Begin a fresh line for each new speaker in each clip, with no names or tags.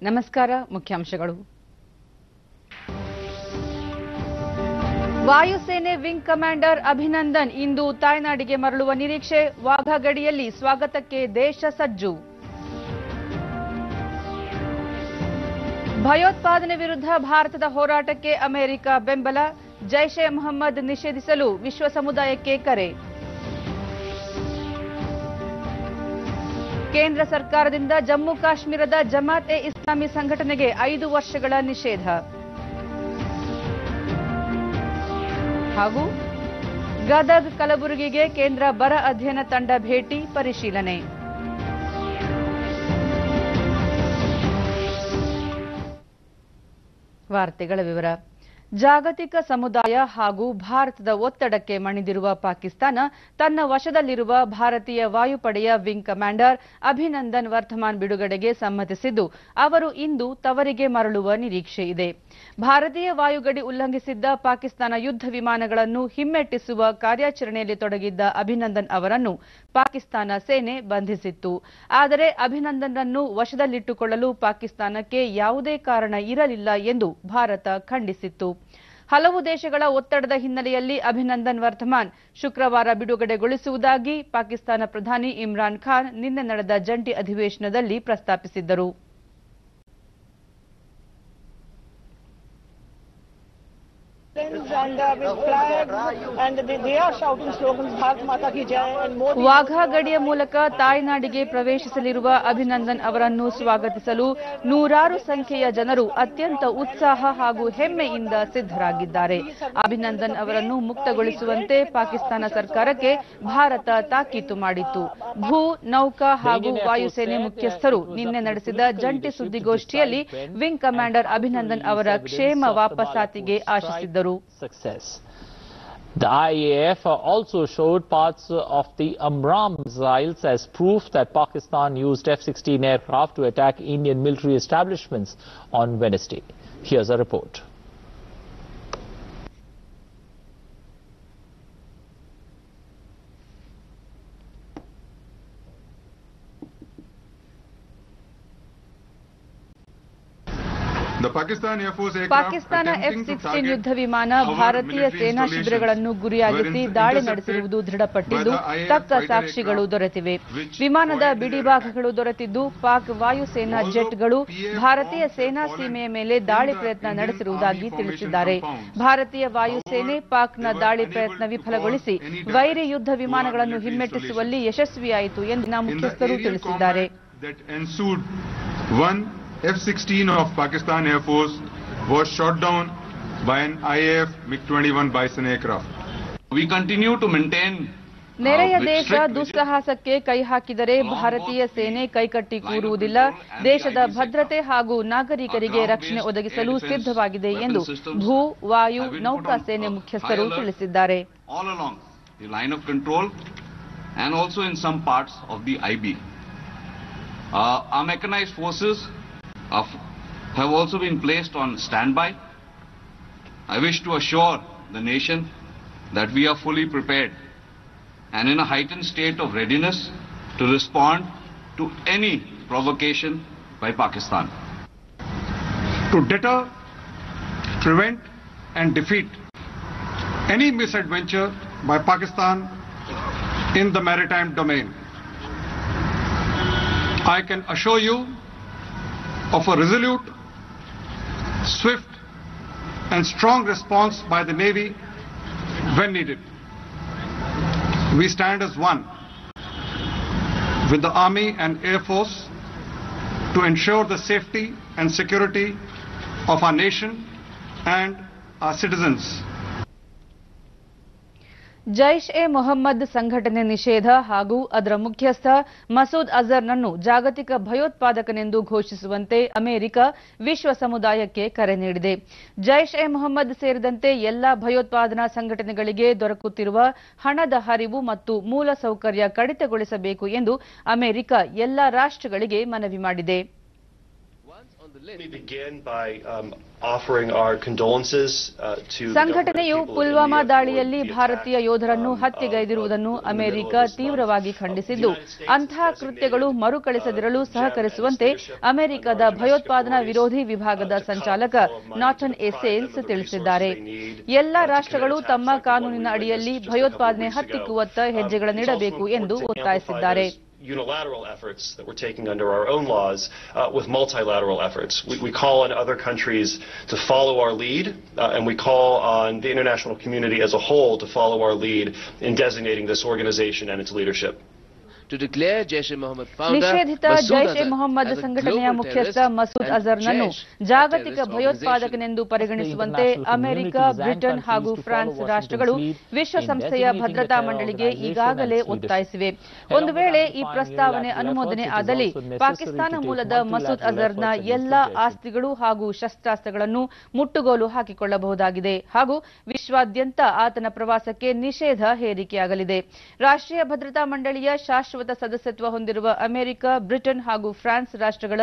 ನಮಸ್ಕಾರ. ಮುಖ್ಯಾಂಶಗಳು. ವಾಯುಸೇನೆ ವಿಂಗ್ ಕಮಾಂಡರ್ ಅಭಿನಂದನ್ ಇಂದು ತಾಯ್ನಾಡಿಗೆ ಮರಳುವ ನಿರೀಕ್ಷೆ. ವಾಘಾ ಗಡಿಯಲ್ಲಿ ಸ್ವಾಗತಕ್ಕೆ ದೇಶ ಸಜ್ಜು. ಭಯೋತ್ಪಾದನೆ ವಿರುದ್ಧ ಭಾರತದ ಹೋರಾಟಕ್ಕೆ ಅಮೆರಿಕ ಬೆಂಬಲ. ಜೈಷ್ ಎ ಮೊಹಮ್ಮದ್ ನಿಷೇಧಿಸಲು ವಿಶ್ವ ಸಮುದಾಯಕ್ಕೆ ಕರೆ. ಕೇಂದ್ರ ಸರ್ಕಾರದಿಂದ ಜಮ್ಮು ಕಾಶ್ಮೀರದ ಜಮಾತ್ ಎ ಇಸ್ಲಾಮಿ ಸಂಘಟನೆಗೆ 5 ವರ್ಷಗಳ ನಿಷೇಧ. ಹಾಗೂ ಗದಗ್ ಕಲಬುರಗಿಗೆ ಕೇಂದ್ರ ಬರ ಅಧ್ಯಯನ ತಂಡ ಭೇಟಿ ಪರಿಶೀಲನೆ. ವಾರ್ತೆಗಳ ವಿವರ. ಜಾಗತಿಕ ಸಮುದಾಯ ಹಾಗೂ ಭಾರತದ ಒತ್ತಡಕ್ಕೆ ಮಣಿದಿರುವ ಪಾಕಿಸ್ತಾನ ತನ್ನ ವಶದಲ್ಲಿರುವ ಭಾರತೀಯ ವಾಯುಪಡೆಯ ವಿಂಗ್ ಕಮಾಂಡರ್ ಅಭಿನಂದನ್ ವರ್ಧಮಾನ್ ಬಿಡುಗಡೆಗೆ ಸಮ್ಮತಿಸಿದ್ದು, ಅವರು ಇಂದು ತವರಿಗೆ ಮರಳುವ ನಿರೀಕ್ಷೆ ಇದೆ. ಭಾರತೀಯ ವಾಯುಗಡಿ ಉಲ್ಲಂಘಿಸಿದ್ದ ಪಾಕಿಸ್ತಾನ ಯುದ್ಧ ವಿಮಾನಗಳನ್ನು ಹಿಮ್ಮೆಟ್ಟಿಸುವ ಕಾರ್ಯಾಚರಣೆಯಲ್ಲಿ ತೊಡಗಿದ್ದ ಅಭಿನಂದನ್ ಅವರನ್ನು ಪಾಕಿಸ್ತಾನ ಸೇನೆ ಬಂಧಿಸಿತ್ತು. ಆದರೆ ಅಭಿನಂದನ್ರನ್ನು ವಶದಲ್ಲಿಟ್ಟುಕೊಳ್ಳಲು ಪಾಕಿಸ್ತಾನಕ್ಕೆ ಯಾವುದೇ ಕಾರಣ ಇರಲಿಲ್ಲ ಎಂದು ಭಾರತ ಖಂಡಿಸಿತ್ತು. ಹಲವು ದೇಶಗಳ ಒತ್ತಡದ ಹಿನ್ನೆಲೆಯಲ್ಲಿ ಅಭಿನಂದನ್ ವರ್ಧಮಾನ್ ಶುಕ್ರವಾರ ಬಿಡುಗಡೆಗೊಳಿಸುವುದಾಗಿ ಪಾಕಿಸ್ತಾನ ಪ್ರಧಾನಿ ಇಮ್ರಾನ್ ಖಾನ್ ನಿನ್ನೆ ನಡೆದ ಜಂಟಿ ಅಧಿವೇಶನದಲ್ಲಿ ಪ್ರಸ್ತಾಪಿಸಿದ್ದರು. ವಾಘಾ ಗಡಿಯ ಮೂಲಕ ತಾಯ್ನಾಡಿಗೆ ಪ್ರವೇಶಿಸಲಿರುವ ಅಭಿನಂದನ್ ಅವರನ್ನು ಸ್ವಾಗತಿಸಲು ನೂರಾರು ಸಂಖ್ಯೆಯ ಜನರು ಅತ್ಯಂತ ಉತ್ಸಾಹ ಹಾಗೂ ಹೆಮ್ಮೆಯಿಂದ ಸಿದ್ಧರಾಗಿದ್ದಾರೆ. ಅಭಿನಂದನ್ ಅವರನ್ನು ಮುಕ್ತಗೊಳಿಸುವಂತೆ ಪಾಕಿಸ್ತಾನ ಸರ್ಕಾರಕ್ಕೆ ಭಾರತ ತಾಕೀತು ಮಾಡಿತ್ತು. ಭೂ, ನೌಕಾ ಹಾಗೂ ವಾಯುಸೇನೆ ಮುಖ್ಯಸ್ಥರು ನಿನ್ನೆ ನಡೆಸಿದ ಜಂಟಿ ಸುದ್ದಿಗೋಷ್ಠಿಯಲ್ಲಿ ವಿಂಗ್ ಕಮಾಂಡರ್ ಅಭಿನಂದನ್ ಅವರ ಕ್ಷೇಮ ವಾಪಸಾತಿಗೆ ಆಶಿಸಿದ್ದರು.
Success. The IAF also showed parts of the Amram missiles as proof that Pakistan used F-16 aircraft to attack Indian military establishments on Wednesday. Here's a report.
Pakistan F-16 ಯುದ್ಧ ವಿಮಾನ ಭಾರತೀಯ ಸೇನಾ ಶಿಬಿರಗಳನ್ನು ಗುರಿಯಾಗಿಸಿ ದಾಳಿ ನಡೆಸಿರುವುದು ದೃಢಪಟ್ಟಿದ್ದು, ತಕ್ಕ ಸಾಕ್ಷಿಗಳು ದೊರೆತಿವೆ. ವಿಮಾನದ ಬಿಡಿಭಾಗಗಳು ದೊರೆತಿದ್ದು, ಪಾಕ್ ವಾಯುಸೇನಾ ಜೆಟ್ಗಳು ಭಾರತೀಯ ಸೇನಾ ಸೀಮೆಯ ಮೇಲೆ ದಾಳಿ ಪ್ರಯತ್ನ ನಡೆಸಿರುವುದಾಗಿ ತಿಳಿಸಿದ್ದಾರೆ. ಭಾರತೀಯ ವಾಯುಸೇನೆ ಪಾಕ್ನ ದಾಳಿ ಪ್ರಯತ್ನ ವಿಫಲಗೊಳಿಸಿ ವೈರಿ ಯುದ್ಧ ವಿಮಾನಗಳನ್ನು ಹಿಮ್ಮೆಟ್ಟಿಸುವಲ್ಲಿ ಯಶಸ್ವಿಯಾಯಿತು ಎಂದು ಮುಖ್ಯಸ್ಥರು ತಿಳಿಸಿದ್ದಾರೆ.
F-16 of Pakistan Air Force was shot down by an IAF MiG-21 Bison aircraft. We continue to maintain
ನೆರೆಯ ದೇಶ ದುಸ್ಸಾಹಸಕ್ಕೆ ಕೈ ಹಾಕಿದರೆ ಭಾರತೀಯ ಸೇನೆ ಕೈಕಟ್ಟಿ ಕೂರುವುದಿಲ್ಲ. ದೇಶದ ಭದ್ರತೆ ಹಾಗೂ ನಾಗರಿಕರಿಗೆ ರಕ್ಷಣೆ ಒದಗಿಸಲು ಸಿದ್ಧವಾಗಿದೆ ಎಂದು ಭೂ, ವಾಯು, ನೌಕಾ ಸೇನೆ ಮುಖ್ಯಸ್ಥರು ತಿಳಿಸಿದ್ದಾರೆ.
All along the line of control and also in some parts of the IB. Our mechanized forces have also been placed on standby. I wish to assure the nation that we are fully prepared and in a heightened state of readiness to respond to any provocation by Pakistan.
To deter, prevent and defeat any misadventure by Pakistan in the maritime domain, I can assure you of a resolute, swift and strong response by the Navy when needed. We stand as one with the Army and Air Force to ensure the safety and security of our nation and our citizens.
Jaish e Mohammed ಸಂಘಟನೆ ನಿಷೇಧ ಹಾಗೂ ಅದರ ಮುಖ್ಯಸ್ಥ ಮಸೂದ್ ಅಜರ್ನನ್ನು ಜಾಗತಿಕ ಭಯೋತ್ಪಾದಕನೆಂದು ಘೋಷಿಸುವಂತೆ America ವಿಶ್ವ ಸಮುದಾಯಕ್ಕೆ ಕರೆ ನೀಡಿದೆ. ಜೈಷ್ ಎ ಮೊಹಮ್ಮದ್ ಸೇರಿದಂತೆ ಎಲ್ಲಾ ಭಯೋತ್ಪಾದನಾ ಸಂಘಟನೆಗಳಿಗೆ ದೊರಕುತ್ತಿರುವ ಹಣದ ಹರಿವು ಮತ್ತು ಮೂಲಸೌಕರ್ಯ ಕಡಿತಗೊಳಿಸಬೇಕು ಎಂದು ಅಮೆರಿಕ ಎಲ್ಲಾ ರಾಷ್ಟ್ರಗಳಿಗೆ ಮನವಿ ಮಾಡಿದೆ. ಸಂಘಟನೆಯು ಪುಲ್ವಾಮಾ ದಾಳಿಯಲ್ಲಿ ಭಾರತೀಯ ಯೋಧರನ್ನು ಹತ್ಯೆಗೈದಿರುವುದನ್ನು ಅಮೆರಿಕ ತೀವ್ರವಾಗಿ ಖಂಡಿಸಿದ್ದು ಅಂತಹ ಕೃತ್ಯಗಳು ಮರುಕಳಿಸದಿರಲು ಸಹಕರಿಸುವಂತೆ ಅಮೆರಿಕದ ಭಯೋತ್ಪಾದನಾ ವಿರೋಧಿ ವಿಭಾಗದ ಸಂಚಾಲಕ ನಾಥನ್ ಎ ಸೇಲ್ಸ್ ತಿಳಿಸಿದ್ದಾರೆ. ಎಲ್ಲಾ ರಾಷ್ಟ್ರಗಳು ತಮ್ಮ ಕಾನೂನಿನ ಅಡಿಯಲ್ಲಿ ಭಯೋತ್ಪಾದನೆ ಹತ್ತಿಕ್ಕುವತ್ತ ಹೆಜ್ಜೆಗಳನ್ನಿಡಬೇಕು ಎಂದು ಒತ್ತಾಯಿಸಿದ್ದಾರೆ.
Unilateral efforts that we're taking under our own laws with multilateral efforts. We call on other countries to follow our lead, and we call on the international community as a whole to follow our lead in designating this organization and its leadership.
ನಿಷೇಧಿತ ಜೈಷ್ ಎ ಮೊಹಮ್ಮದ್ ಸಂಘಟನೆಯ ಮುಖ್ಯಸ್ಥ ಮಸೂದ್ ಅಜರ್ನನ್ನು ಜಾಗತಿಕ ಭಯೋತ್ಪಾದಕನೆಂದು ಪರಿಗಣಿಸುವಂತೆ America, Britain ಹಾಗೂ France ರಾಷ್ಟ್ರಗಳು ವಿಶ್ವಸಂಸ್ಥೆಯ ಭದ್ರತಾ ಮಂಡಳಿಗೆ ಈಗಾಗಲೇ ಒತ್ತಾಯಿಸಿವೆ. ಒಂದು ವೇಳೆ ಈ ಪ್ರಸ್ತಾವನೆ ಅನುಮೋದನೆ ಆದಲ್ಲಿ ಪಾಕಿಸ್ತಾನ ಮೂಲದ ಮಸೂದ್ ಅಜರ್ನ ಎಲ್ಲಾ ಆಸ್ತಿಗಳು ಹಾಗೂ ಶಸ್ತ್ರಾಸ್ತ್ರಗಳನ್ನು ಮುಟ್ಟುಗೋಲು ಹಾಕಿಕೊಳ್ಳಬಹುದಾಗಿದೆ ಹಾಗೂ ವಿಶ್ವಾದ್ಯಂತ ಆತನ ಪ್ರವಾಸಕ್ಕೆ ನಿಷೇಧ ಹೇರಿಕೆಯಾಗಲಿದೆ. ರಾಷ್ಟ್ರೀಯ ಭದ್ರತಾ ಮಂಡಳಿಯ ಶಾಶ್ವತ ಸದಸ್ಯತ್ವ ಹೊಂದಿರುವ ಅಮೆರಿಕ, ಬ್ರಿಟನ್ ಹಾಗೂ ಫ್ರಾನ್ಸ್ ರಾಷ್ಟ್ರಗಳ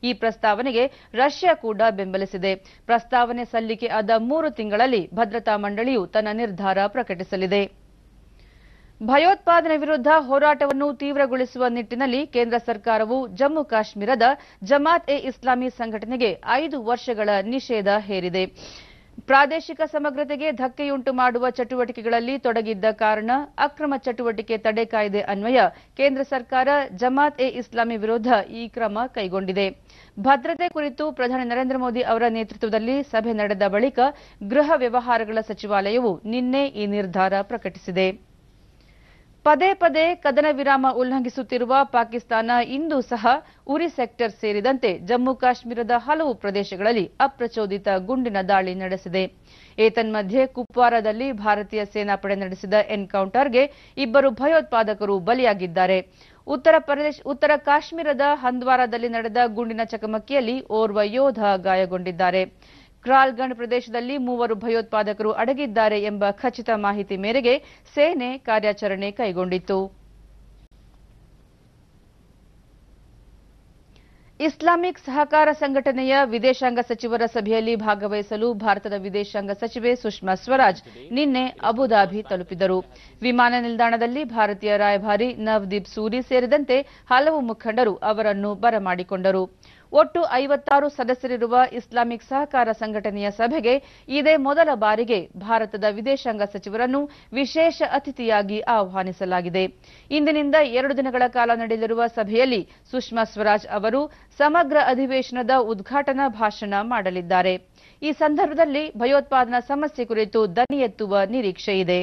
ಈ ಪ್ರಸ್ತಾವನೆಗೆ ರಷ್ಯಾ ಕೂಡ ಬೆಂಬಲಿಸಿದೆ. ಪ್ರಸ್ತಾವನೆ ಸಲ್ಲಿಕೆ ಆದ 3 ತಿಂಗಳಲ್ಲಿ ಭದ್ರತಾ ಮಂಡಳಿಯು ತನ್ನ ನಿರ್ಧಾರ ಪ್ರಕಟಿಸಲಿದೆ. ಭಯೋತ್ಪಾದನೆ ವಿರುದ್ಧ ಹೋರಾಟವನ್ನು ತೀವ್ರಗೊಳಿಸುವ ನಿಟ್ಟಿನಲ್ಲಿ ಕೇಂದ್ರ ಸರ್ಕಾರವು ಜಮ್ಮು ಕಾಶ್ಮೀರದ ಜಮಾತ್ ಎ ಇಸ್ಲಾಮಿ ಸಂಘಟನೆಗೆ 5 ವರ್ಷಗಳ ನಿಷೇಧ ಹೇರಿದೆ. ಪ್ರಾದೇಶಿಕ ಸಮಗ್ರತೆಗೆ ಧಕ್ಕೆಯುಂಟು ಮಾಡುವ ಚಟುವಟಿಕೆಗಳಲ್ಲಿ ತೊಡಗಿದ್ದ ಕಾರಣ ಅಕ್ರಮ ಚಟುವಟಿಕೆ ತಡೆ ಕಾಯ್ದೆ ಅನ್ವಯ ಕೇಂದ್ರ ಸರ್ಕಾರ ಜಮಾತ್ ಎ ಇಸ್ಲಾಮಿ ವಿರುದ್ಧ ಈ ಕ್ರಮ ಕೈಗೊಂಡಿದೆ. ಭದ್ರತೆ ಕುರಿತು ಪ್ರಧಾನಿ ನರೇಂದ್ರ ಮೋದಿ ಅವರ ನೇತೃತ್ವದಲ್ಲಿ ಸಭೆ ನಡೆದ ಬಳಿಕ ಗೃಹ ವ್ಯವಹಾರಗಳ ಸಚಿವಾಲಯವು ನಿನ್ನೆ ಈ ನಿರ್ಧಾರ ಪ್ರಕಟಿಸಿದೆ. ಪದೇ ಪದೇ ಕದನ ವಿರಾಮ ಉಲ್ಲಂಘಿಸುತ್ತಿರುವ ಪಾಕಿಸ್ತಾನ ಇಂದು ಸಹ ಉರಿ ಸೆಕ್ಟರ್ ಸೇರಿದಂತೆ ಜಮ್ಮು ಕಾಶ್ಮೀರದ ಹಲವು ಪ್ರದೇಶಗಳಲ್ಲಿ ಅಪ್ರಚೋದಿತ ಗುಂಡಿನ ದಾಳಿ ನಡೆಸಿದೆ. ಏತನ್ಮಧ್ಯೆ ಕುಪ್ವಾರಾದಲ್ಲಿ ಭಾರತೀಯ ಸೇನಾಪಡೆ ನಡೆಸಿದ ಎನ್ಕೌಂಟರ್ಗೆ 2 ಭಯೋತ್ಪಾದಕರು ಬಲಿಯಾಗಿದ್ದಾರೆ. ಉತ್ತರ ಕಾಶ್ಮೀರದ ಹಂದ್ವಾರಾದಲ್ಲಿ ನಡೆದ ಗುಂಡಿನ ಚಕಮಕಿಯಲ್ಲಿ ಓರ್ವ ಯೋಧ ಗಾಯಗೊಂಡಿದ್ದಾರೆ. ಕ್ರಾಲ್ಗಂಡ್ ಪ್ರದೇಶದಲ್ಲಿ 3 ಭಯೋತ್ಪಾದಕರು ಅಡಗಿದ್ದಾರೆ ಎಂಬ ಖಚಿತ ಮಾಹಿತಿ ಮೇರೆಗೆ ಸೇನೆ ಕಾರ್ಯಾಚರಣೆ ಕೈಗೊಂಡಿತ್ತು. ಇಸ್ಲಾಮಿಕ್ ಸಹಕಾರ ಸಂಘಟನೆಯ ವಿದೇಶಾಂಗ ಸಚಿವರ ಸಭೆಯಲ್ಲಿ ಭಾಗವಹಿಸಲು ಭಾರತದ ವಿದೇಶಾಂಗ ಸಚಿವೆ ಸುಷ್ಮಾ ಸ್ವರಾಜ್ ನಿನ್ನೆ ಅಬುಧಾಬಿ ತಲುಪಿದರು. ವಿಮಾನ ನಿಲ್ದಾಣದಲ್ಲಿ ಭಾರತೀಯ ರಾಯಭಾರಿ ನವದೀಪ್ ಸೂರಿ ಸೇರಿದಂತೆ ಹಲವು ಮುಖಂಡರು ಅವರನ್ನು ಬರಮಾಡಿಕೊಂಡರು. ಒಟ್ಟು 56 ಸದಸ್ಯರಿರುವ ಇಸ್ಲಾಮಿಕ್ ಸಹಕಾರ ಸಂಘಟನೆಯ ಸಭೆಗೆ ಇದೇ ಮೊದಲ ಬಾರಿಗೆ ಭಾರತದ ವಿದೇಶಾಂಗ ಸಚಿವರನ್ನು ವಿಶೇಷ ಅತಿಥಿಯಾಗಿ ಆಹ್ವಾನಿಸಲಾಗಿದೆ. ಇಂದಿನಿಂದ 2 ದಿನಗಳ ಕಾಲ ನಡೆಯಲಿರುವ ಸಭೆಯಲ್ಲಿ ಸುಷ್ಮಾ ಸ್ವರಾಜ್ ಅವರು ಸಮಗ್ರ ಅಧಿವೇಶನದ ಉದ್ಘಾಟನಾ ಭಾಷಣ ಮಾಡಲಿದ್ದಾರೆ. ಈ ಸಂದರ್ಭದಲ್ಲಿ ಭಯೋತ್ಪಾದನಾ ಸಮಸ್ಯೆ ಕುರಿತು ದನಿ ಎತ್ತುವ ನಿರೀಕ್ಷೆಯಿದೆ.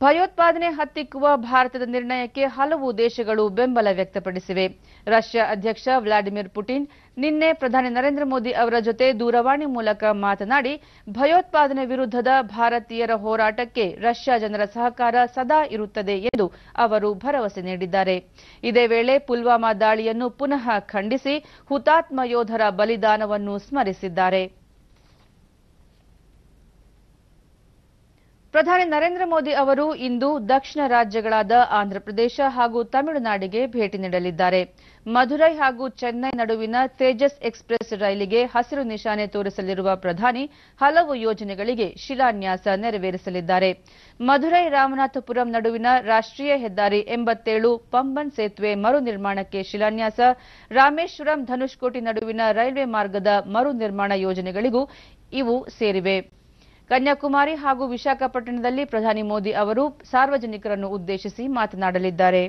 ಭಯೋತ್ಪಾದನೆ ಹತ್ತಿಕ್ಕುವ ಭಾರತದ ನಿರ್ಣಯಕ್ಕೆ ಹಲವು ದೇಶಗಳು ಬೆಂಬಲ ವ್ಯಕ್ತಪಡಿಸಿವೆ. ರಷ್ಯಾ ಅಧ್ಯಕ್ಷ ವ್ಲಾಡಿಮಿರ್ ಪುಟಿನ್ ನಿನ್ನೆ ಪ್ರಧಾನಿ ನರೇಂದ್ರ ಮೋದಿ ಅವರ ಜೊತೆ ದೂರವಾಣಿ ಮೂಲಕ ಮಾತನಾಡಿ ಭಯೋತ್ಪಾದನೆ ವಿರುದ್ಧದ ಭಾರತೀಯರ ಹೋರಾಟಕ್ಕೆ ರಷ್ಯಾ ಜನರ ಸಹಕಾರ ಸದಾ ಇರುತ್ತದೆ ಎಂದು ಅವರು ಭರವಸೆ ನೀಡಿದ್ದಾರೆ. ಇದೇ ವೇಳೆ ಪುಲ್ವಾಮಾ ದಾಳಿಯನ್ನು ಪುನಃ ಖಂಡಿಸಿ ಹುತಾತ್ಮ ಯೋಧರ ಬಲಿದಾನವನ್ನು ಸ್ಮರಿಸಿದ್ದಾರೆ. ಪ್ರಧಾನಿ ನರೇಂದ್ರ ಮೋದಿ ಅವರು ಇಂದು ದಕ್ಷಿಣ ರಾಜ್ಯಗಳಾದ ಆಂಧ್ರಪ್ರದೇಶ ಹಾಗೂ ತಮಿಳುನಾಡಿಗೆ ಭೇಟಿ ನೀಡಲಿದ್ದಾರೆ. ಮಧುರೈ ಹಾಗೂ ಚೆನ್ನೈ ನಡುವಿನ ತೇಜಸ್ ಎಕ್ಸ್ಪ್ರೆಸ್ ರೈಲಿಗೆ ಹಸಿರು ನಿಶಾನೆ ತೋರಿಸಲಿರುವ ಪ್ರಧಾನಿ ಹಲವು ಯೋಜನೆಗಳಿಗೆ ಶಿಲಾನ್ಯಾಸ ನೆರವೇರಿಸಲಿದ್ದಾರೆ. ಮಧುರೈ ರಾಮನಾಥಪುರಂ ನಡುವಿನ ರಾಷ್ಟ್ರೀಯ ಹೆದ್ದಾರಿ 87 ಪಂಬನ್ ಸೇತುವೆ ಮರು ನಿರ್ಮಾಣಕ್ಕೆ ಶಿಲಾನ್ಯಾಸ, ರಾಮೇಶ್ವರಂ ಧನುಷ್ಕೋಟಿ ನಡುವಿನ ರೈಲ್ವೆ ಮಾರ್ಗದ ಮರು ನಿರ್ಮಾಣ ಯೋಜನೆಗಳಿಗೂ ಇವು ಸೇರಿವೆ. ಕನ್ಯಾಕುಮಾರಿ ಹಾಗೂ ವಿಶಾಖಪಟ್ಟಣದಲ್ಲಿ ಪ್ರಧಾನಿ ಮೋದಿ ಅವರು ಸಾರ್ವಜನಿಕರನ್ನು ಉದ್ದೇಶಿಸಿ ಮಾತನಾಡಲಿದ್ದಾರೆ.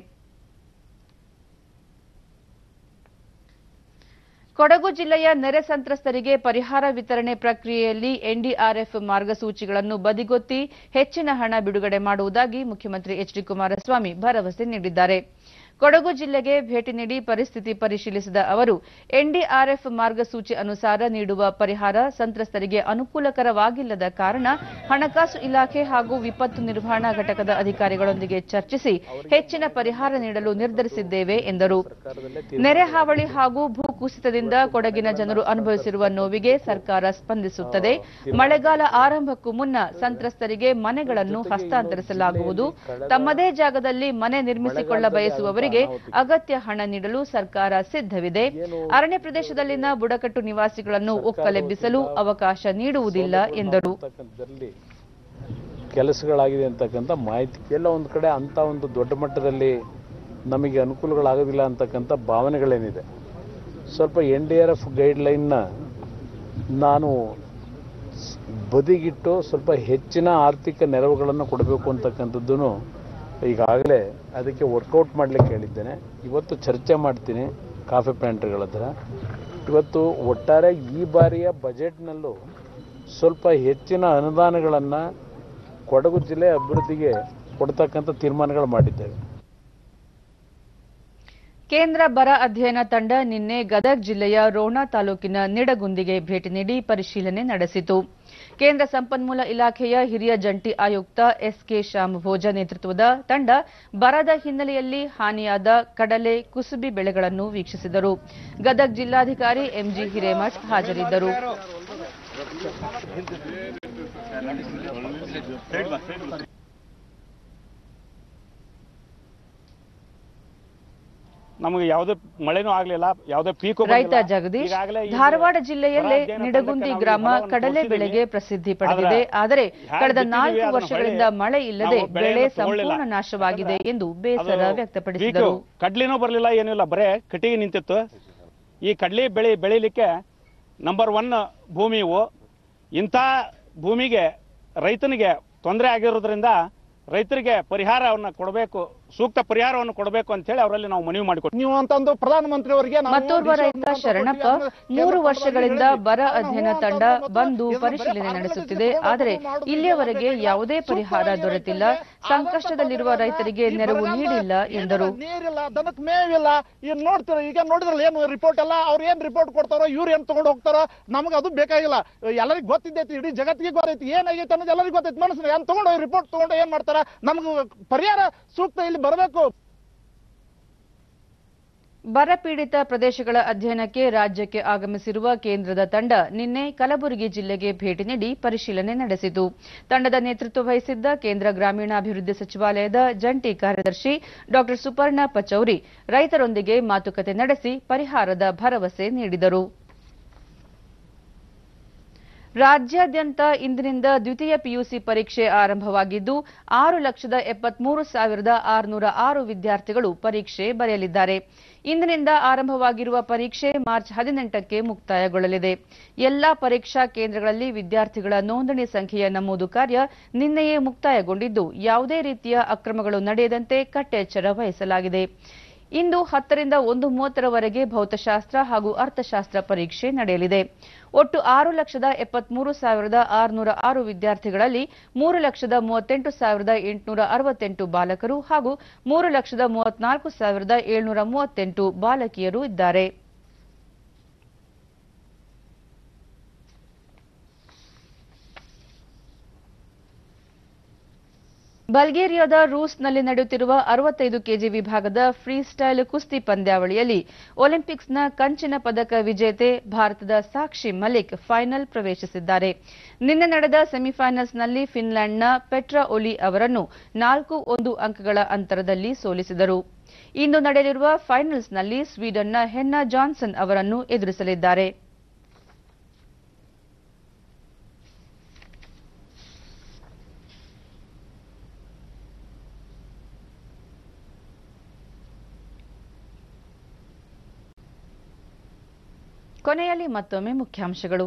ಕೊಡಗು ಜಿಲ್ಲೆಯ ನೆರೆ ಸಂತ್ರಸ್ತರಿಗೆ ಪರಿಹಾರ ವಿತರಣೆ ಪ್ರಕ್ರಿಯೆಯಲ್ಲಿ ಎನ್ಡಿಆರ್ಎಫ್ ಮಾರ್ಗಸೂಚಿಗಳನ್ನು ಬದಿಗೊತ್ತಿ ಹೆಚ್ಚಿನ ಹಣ ಬಿಡುಗಡೆ ಮಾಡುವುದಾಗಿ ಮುಖ್ಯಮಂತ್ರಿ ಎಚ್ಡಿ ಕುಮಾರಸ್ವಾಮಿ ಭರವಸೆ ನೀಡಿದ್ದಾರೆ. ಕೊಡಗು ಜಿಲ್ಲೆಗೆ ಭೇಟಿ ನೀಡಿ ಪರಿಸ್ಥಿತಿ ಪರಿಶೀಲಿಸಿದ ಅವರು ಎನ್ಡಿಆರ್ಎಫ್ ಮಾರ್ಗಸೂಚಿ ಅನುಸಾರ ನೀಡುವ ಪರಿಹಾರ ಸಂತ್ರಸ್ತರಿಗೆ ಅನುಕೂಲಕರವಾಗಿಲ್ಲದ ಕಾರಣ ಹಣಕಾಸು ಇಲಾಖೆ ಹಾಗೂ ವಿಪತ್ತು ನಿರ್ವಹಣಾ ಘಟಕದ ಅಧಿಕಾರಿಗಳೊಂದಿಗೆ ಚರ್ಚಿಸಿ ಹೆಚ್ಚಿನ ಪರಿಹಾರ ನೀಡಲು ನಿರ್ಧರಿಸಿದ್ದೇವೆ ಎಂದರು. ನೆರೆ ಹಾವಳಿ ಹಾಗೂ ಭೂ ಕುಸಿತದಿಂದ ಕೊಡಗಿನ ಜನರು ಅನುಭವಿಸಿರುವ ನೋವಿಗೆ ಸರ್ಕಾರ ಸ್ಪಂದಿಸುತ್ತದೆ. ಮಳೆಗಾಲ ಆರಂಭಕ್ಕೂ ಮುನ್ನ ಸಂತ್ರಸ್ತರಿಗೆ ಮನೆಗಳನ್ನು ಹಸ್ತಾಂತರಿಸಲಾಗುವುದು. ತಮ್ಮದೇ ಜಾಗದಲ್ಲಿ ಮನೆ ನಿರ್ಮಿಸಿಕೊಳ್ಳ ಬಯಸುವವರಿಗೆ ಅಗತ್ಯ ಹಣ ನೀಡಲು ಸರ್ಕಾರ ಸಿದ್ಧವಿದೆ. ಅರಣ್ಯ ಪ್ರದೇಶದಲ್ಲಿನ ಬುಡಕಟ್ಟು ನಿವಾಸಿಗಳನ್ನು ಒಕ್ಕಲೆಬ್ಬಿಸಲು ಅವಕಾಶ ನೀಡುವುದಿಲ್ಲ ಎಂದರು.
ಕೆಲಸಗಳಾಗಿದೆ ಅಂತಕ್ಕಂಥ ಮಾಹಿತಿ ಎಲ್ಲ ಒಂದು ಕಡೆ ಅಂತ ಒಂದು ದೊಡ್ಡ ಮಟ್ಟದಲ್ಲಿ ನಮಗೆ ಅನುಕೂಲಗಳಾಗೋದಿಲ್ಲ ಅಂತಕ್ಕಂಥ ಭಾವನೆಗಳೇನಿದೆ. ಸ್ವಲ್ಪ NDRF ಗೈಡ್ಲೈನ್ನ ನಾನು ಬದಿಗಿಟ್ಟು ಸ್ವಲ್ಪ ಹೆಚ್ಚಿನ ಆರ್ಥಿಕ ನೆರವುಗಳನ್ನು ಕೊಡಬೇಕು ಅಂತಕ್ಕಂಥದ್ದು ಈಗಾಗಲೇ ಅದಕ್ಕೆ ವರ್ಕೌಟ್ ಮಾಡಲಿಕ್ಕೆ ಹೇಳಿದ್ದೇನೆ. ಇವತ್ತು ಚರ್ಚೆ ಮಾಡ್ತೀನಿ ಕಾಫಿ ಪ್ಲಾಂಟ್ಗಳ ಹತ್ರ. ಇವತ್ತು ಒಟ್ಟಾರೆ ಈ ಬಾರಿಯ ಬಜೆಟ್ನಲ್ಲೂ ಸ್ವಲ್ಪ ಹೆಚ್ಚಿನ ಅನುದಾನಗಳನ್ನು ಕೊಡಗು ಜಿಲ್ಲೆ ಅಭಿವೃದ್ಧಿಗೆ ಕೊಡ್ತಕ್ಕಂಥ ತೀರ್ಮಾನಗಳು ಮಾಡಿದ್ದೇವೆ.
ಕೇಂದ್ರ ಬರ ಅಧ್ಯಯನ ತಂಡ ನಿನ್ನೆ ಗದಗ ಜಿಲ್ಲೆಯ ರೋಣ ತಾಲೂಕಿನ ನಿಡಗುಂದಿಗೆ ಭೇಟಿ ನೀಡಿ ಪರಿಶೀಲನೆ ನಡೆಸಿತು. ಕೇಂದ್ರ ಸಂಪನ್ಮೂಲ ಇಲಾಖೆಯ ಹಿರಿಯ ಜಂಟಿ ಆಯುಕ್ತ SK ಶ್ಯಾಮಭೋಜ ನೇತೃತ್ವದ ತಂಡ ಬರದ ಹಿನ್ನೆಲೆಯಲ್ಲಿ ಹಾನಿಯಾದ ಕಡಲೆ, ಕುಸುಬಿ ಬೆಳೆಗಳನ್ನು ವೀಕ್ಷಿಸಿದರು. ಗದಗ ಜಿಲ್ಲಾಧಿಕಾರಿ MG ಹಿರೇಮಠ್ ಹಾಜರಿದ್ದರು.
ನಮಗೆ ಯಾವುದೇ ಮಳೆನೂ ಆಗಲಿಲ್ಲ, ಯಾವುದೇ ಪೀಕು.
ರೈತ ಜಗದೀಶ್, ಧಾರವಾಡ ಜಿಲ್ಲೆಯಲ್ಲೇ ನಿಡಗುಂದಿ ಗ್ರಾಮ ಕಡಲೆ ಬೆಳೆಗೆ ಪ್ರಸಿದ್ಧಿ ಪಡೆದಿದೆ. ಆದರೆ ಕಳೆದ 4 ವರ್ಷಗಳಿಂದ ಮಳೆ ಇಲ್ಲದೆ ಬೆಳೆ ಸಂಪೂರ್ಣ ನಾಶವಾಗಿದೆ ಎಂದು ಬೇಸರ ವ್ಯಕ್ತಪಡಿಸಿದರು.
ಕಡ್ಲಿನೂ ಬರಲಿಲ್ಲ, ಏನೂ ಇಲ್ಲ, ಬರೇ ಕಟ್ಟಿಗೆ ನಿಂತಿತ್ತು. ಈ ಕಡ್ಲಿ ಬೆಳಿಲಿಕ್ಕೆ ನಂಬರ್ 1 ಭೂಮಿ ಇವು. ಇಂಥ ಭೂಮಿಗೆ ರೈತನಿಗೆ ತೊಂದರೆ ಆಗಿರೋದ್ರಿಂದ ರೈತರಿಗೆ ಪರಿಹಾರವನ್ನು ಕೊಡಬೇಕು, ಸೂಕ್ತ ಪರಿಹಾರವನ್ನು ಕೊಡಬೇಕು ಅಂತ ಹೇಳಿ ಅವರಲ್ಲಿ ನಾವು ಮನವಿ ಮಾಡಿಕೊಡ್ತೀವಿ. ನೀವು ಅಂತಂದು ಪ್ರಧಾನಮಂತ್ರಿ ಅವರಿಗೆ.
ಮತ್ತೋರ್ವ ರೈತ ಶರಣಪ್ಪ, 3 ವರ್ಷಗಳಿಂದ ಬರ ಅಧ್ಯಯನ ತಂಡ ಬಂದು ಪರಿಶೀಲನೆ ನಡೆಸುತ್ತಿದೆ. ಆದರೆ ಇಲ್ಲಿಯವರೆಗೆ ಯಾವುದೇ ಪರಿಹಾರ ದೊರೆತಿಲ್ಲ. ಸಂಕಷ್ಟದಲ್ಲಿರುವ ರೈತರಿಗೆ ನೆರವು ನೀಡಿಲ್ಲ ಎಂದರು.
ನೀರಿಲ್ಲ, ದನಕ್ಕೆ ಮೇವಿಲ್ಲ. ಈಗ ನೋಡ್ತೀರ, ಈಗ ನೋಡಿದ್ರಲ್ಲ ಏನು ರಿಪೋರ್ಟ್ ಎಲ್ಲ, ಅವ್ರು ಏನ್ ರಿಪೋರ್ಟ್ ಕೊಡ್ತಾರೋ, ಇವ್ರು ಏನ್ ತಗೊಂಡು ಹೋಗ್ತಾರೋ, ನಮಗೆ ಅದು ಬೇಕಾಗಿಲ್ಲ. ಎಲ್ಲರಿಗೂ ಗೊತ್ತಿದ್ದೈತಿ, ಇಡೀ ಜಗತ್ತಿಗೆ ಗೊತ್ತೈತಿ ಏನಾಗೈತೆ ಅನ್ನೋದು ಎಲ್ಲರಿಗೂ ಗೊತ್ತೈತಿ. ಮನಸ್ಸಿನ ಏನ್ ತಗೊಂಡು ರಿಪೋರ್ಟ್ ತಗೊಂಡು ಏನ್ ಮಾಡ್ತಾರ, ನಮ್ಗೆ ಪರಿಹಾರ ಸೂಕ್ತ ಇಲ್ಲಿ ಬರಬೇಕು.
ಬರಪೀಡಿತ ಪ್ರದೇಶಗಳ ಅಧ್ಯಯನಕ್ಕೆ ರಾಜ್ಯಕ್ಕೆ ಆಗಮಿಸಿರುವ ಕೇಂದ್ರದ ತಂಡ ನಿನ್ನೆ ಕಲಬುರಗಿ ಜಿಲ್ಲೆಗೆ ಭೇಟಿ ನೀಡಿ ಪರಿಶೀಲನೆ ನಡೆಸಿತು. ತಂಡದ ನೇತೃತ್ವ ವಹಿಸಿದ್ದ ಕೇಂದ್ರ ಗ್ರಾಮೀಣಾಭಿವೃದ್ಧಿ ಸಚಿವಾಲಯದ ಜಂಟಿ ಕಾರ್ಯದರ್ಶಿ ಡಾ ಸುಪರ್ಣ ಪಚೌರಿ ರೈತರೊಂದಿಗೆ ಮಾತುಕತೆ ನಡೆಸಿ ಪರಿಹಾರದ ಭರವಸೆ ನೀಡಿದರು. ರಾಜ್ಯಾದ್ಯಂತ ಇಂದಿನಿಂದ ದ್ವಿತೀಯ PUC ಪರೀಕ್ಷೆ ಆರಂಭವಾಗಿದ್ದು 6,73,606 ವಿದ್ಯಾರ್ಥಿಗಳು ಪರೀಕ್ಷೆ ಬರೆಯಲಿದ್ದಾರೆ. ಇಂದಿನಿಂದ ಆರಂಭವಾಗಿರುವ ಪರೀಕ್ಷೆ ಮಾರ್ಚ್ 18ಕ್ಕೆ ಮುಕ್ತಾಯಗೊಳ್ಳಲಿದೆ. ಎಲ್ಲಾ ಪರೀಕ್ಷಾ ಕೇಂದ್ರಗಳಲ್ಲಿ ವಿದ್ಯಾರ್ಥಿಗಳ ನೋಂದಣಿ ಸಂಖ್ಯೆಯ ನಮೂದು ಕಾರ್ಯ ನಿನ್ನೆಯೇ ಮುಕ್ತಾಯಗೊಂಡಿದ್ದು ಯಾವುದೇ ರೀತಿಯ ಅಕ್ರಮಗಳು ನಡೆಯದಂತೆ ಕಟ್ಟೆಚ್ಚರ ವಹಿಸಲಾಗಿದೆ. ಇಂದು 10ರಿಂದ 1:30ರವರೆಗೆ ಭೌತಶಾಸ್ತ್ರ ಹಾಗೂ ಅರ್ಥಶಾಸ್ತ್ರ ಪರೀಕ್ಷೆ ನಡೆಯಲಿದೆ. ಒಟ್ಟು 6,73,606 ವಿದ್ಯಾರ್ಥಿಗಳಲ್ಲಿ 3,38,868 ಬಾಲಕರು ಹಾಗೂ 3,34,738 ಬಾಲಕಿಯರು ಇದ್ದಾರೆ. ಬಲ್ಗೇರಿಯಾದ ರೂಸ್ನಲ್ಲಿ ನಡೆಯುತ್ತಿರುವ 65 ಕೆಜಿ ವಿಭಾಗದ ಫ್ರೀ ಸ್ಟೈಲ್ ಕುಸ್ತಿ ಪಂದ್ಯಾವಳಿಯಲ್ಲಿ ಒಲಿಂಪಿಕ್ಸ್ನ ಕಂಚಿನ ಪದಕ ವಿಜೇತೆ ಭಾರತದ ಸಾಕ್ಷಿ ಮಲಿಕ್ ಫೈನಲ್ ಪ್ರವೇಶಿಸಿದ್ದಾರೆ. ನಿನ್ನೆ ನಡೆದ ಸೆಮಿಫೈನಲ್ಸ್ನಲ್ಲಿ ಫಿನ್ಲೆಂಡ್ನ ಪೆಟ್ರಾ ಒಲಿ ಅವರನ್ನು 4-1 ಅಂಕಗಳ ಅಂತರದಲ್ಲಿ ಸೋಲಿಸಿದರು. ಇಂದು ನಡೆಯಲಿರುವ ಫೈನಲ್ಸ್ನಲ್ಲಿ ಸ್ವೀಡನ್ನ ಹೆನ್ನಾ ಜಾನ್ಸನ್ ಅವರನ್ನು ಎದುರಿಸಲಿದ್ದಾರೆ. ಕೊನೆಯಲ್ಲಿ ಮತ್ತೊಮ್ಮೆ ಮುಖ್ಯಾಂಶಗಳು.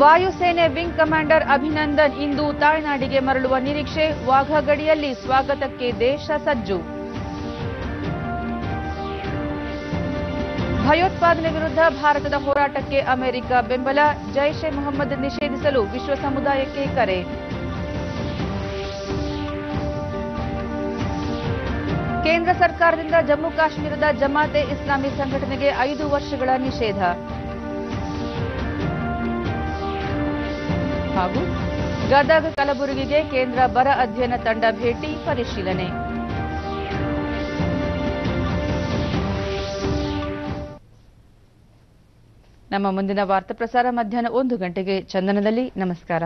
ವಾಯುಸೇನೆ ವಿಂಗ್ ಕಮಾಂಡರ್ ಅಭಿನಂದನ್ ಇಂದು ತಾಯ್ನಾಡಿಗೆ ಮರಳುವ ನಿರೀಕ್ಷೆ. ವಾಘಾ ಗಡಿಯಲ್ಲಿ ಸ್ವಾಗತಕ್ಕೆ ದೇಶ ಸಜ್ಜು. ಭಯೋತ್ಪಾದನೆ ವಿರುದ್ಧ ಭಾರತದ ಹೋರಾಟಕ್ಕೆ ಅಮೆರಿಕ ಬೆಂಬಲ. ಜೈಷ್ ಎ ಮೊಹಮ್ಮದ್ ನಿಷೇಧಿಸಲು ವಿಶ್ವ ಸಮುದಾಯಕ್ಕೆ ಕರೆ. ಕೇಂದ್ರ ಸರ್ಕಾರದಿಂದ ಜಮ್ಮು ಕಾಶ್ಮೀರದ ಜಮಾತೆ ಇಸ್ಲಾಮಿ ಸಂಘಟನೆಗೆ 5 ವರ್ಷಗಳ ನಿಷೇಧ. ಹಾಗೂ ಗದಗ ಕಲಬುರಗಿಗೆ ಕೇಂದ್ರ ಬರ ಅಧ್ಯಯನ ತಂಡ ಭೇಟಿ ಪರಿಶೀಲನೆ. ನಮ್ಮ ಮುಂದಿನ ವಾರ್ತಾ ಪ್ರಸಾರ ಮಧ್ಯಾಹ್ನ 1 ಗಂಟೆಗೆ ಚಂದನದಲ್ಲಿ. ನಮಸ್ಕಾರ.